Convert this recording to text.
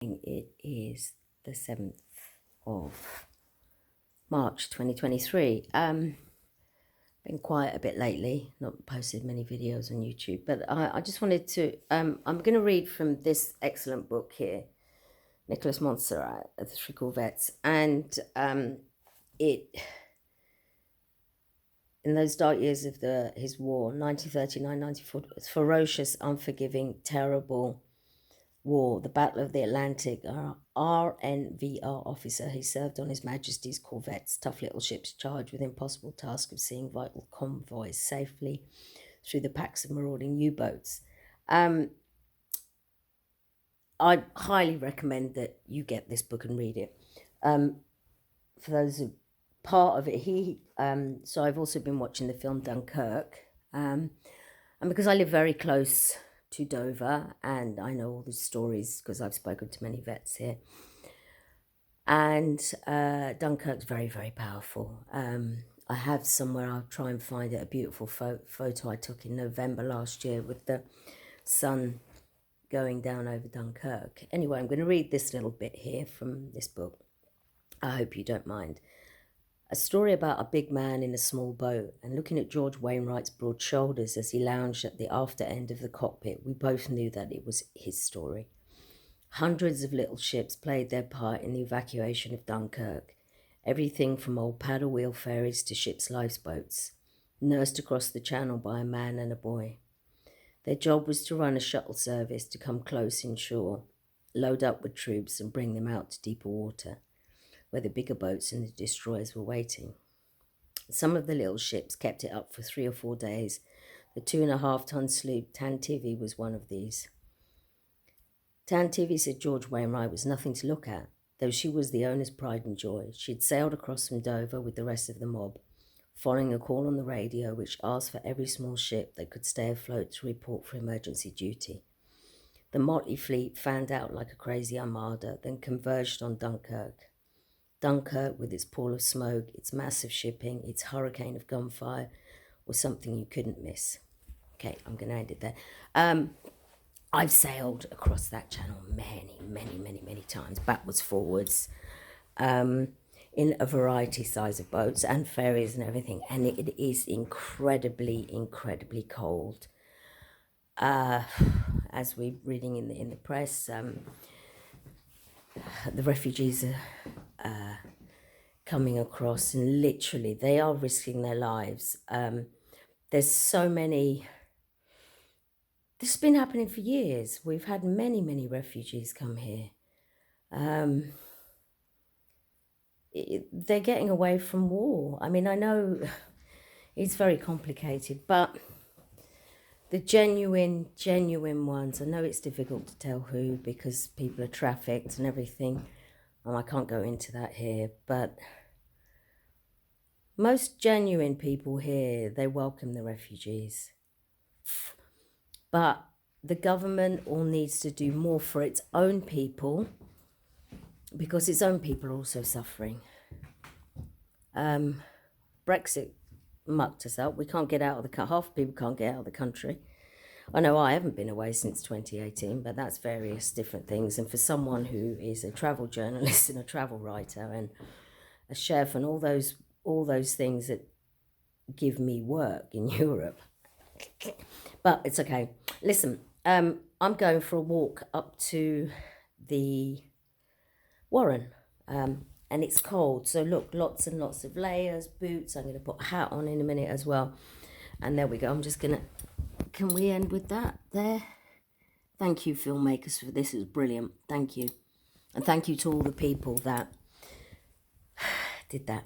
It is the 7th of March 2023. Been quiet a bit lately, not posted many videos on YouTube, but I just wanted to, I'm going to read from this excellent book here, Nicholas Montserrat, The Three Corvettes, and it, in those dark years of his war, 1939-94, it's ferocious, unforgiving, terrible war, the Battle of the Atlantic. RNVR officer, he served on His Majesty's corvettes, tough little ships charged with the impossible task of seeing vital convoys safely through the packs of marauding U-boats. I highly recommend that you get this book and read it. For those who part of it, so I've also been watching the film Dunkirk, and because I live very close to Dover and I know all the stories because I've spoken to many vets here, and Dunkirk's very, very powerful. I have somewhere, I'll try and find it, a beautiful photo I took in November last year with the sun going down over Dunkirk. Anyway, I'm going to read this little bit here from this book. I hope you don't mind. A story about a big man in a small boat, and looking at George Wainwright's broad shoulders as he lounged at the after end of the cockpit, we both knew that it was his story. Hundreds of little ships played their part in the evacuation of Dunkirk. Everything from old paddle wheel ferries to ship's lifeboats, nursed across the channel by a man and a boy. Their job was to run a shuttle service to come close inshore, load up with troops and bring them out to deeper water, where the bigger boats and the destroyers were waiting. Some of the little ships kept it up for 3 or 4 days. The 2.5-ton sloop Tantivy was one of these. Tantivy, said George Wainwright, was nothing to look at, though she was the owner's pride and joy. She had sailed across from Dover with the rest of the mob, following a call on the radio which asked for every small ship that could stay afloat to report for emergency duty. The motley fleet fanned out like a crazy armada, then converged on Dunkirk. Dunkirk, with its pool of smoke, its massive shipping, its hurricane of gunfire, was something you couldn't miss. Okay, I'm going to end it there. I've sailed across that channel many times, backwards, forwards, in a variety size of boats and ferries and everything, and it is incredibly cold. As we're reading in the press, the refugees are coming across, and literally they are risking their lives. There's so many. This has been happening for years. We've had many refugees come here. They're getting away from war. I mean, I know it's very complicated, but the genuine ones, I know it's difficult to tell who because people are trafficked and everything. I can't go into that here, but most genuine people here, they welcome the refugees. But the government all needs to do more for its own people because its own people are also suffering. Brexit mucked us up. We can't get out of the half people can't get out of the country. I know I haven't been away since 2018, but that's various different things. And for someone who is a travel journalist and a travel writer and a chef and all those things that give me work in Europe, but it's okay. Listen, I'm going for a walk up to the Warren, and it's cold. So look, lots and lots of layers, boots. I'm going to put a hat on in a minute as well. And there we go. I'm just going to, can we end with that there? Thank you, filmmakers, for this. It was brilliant. Thank you. And thank you to all the people that did that.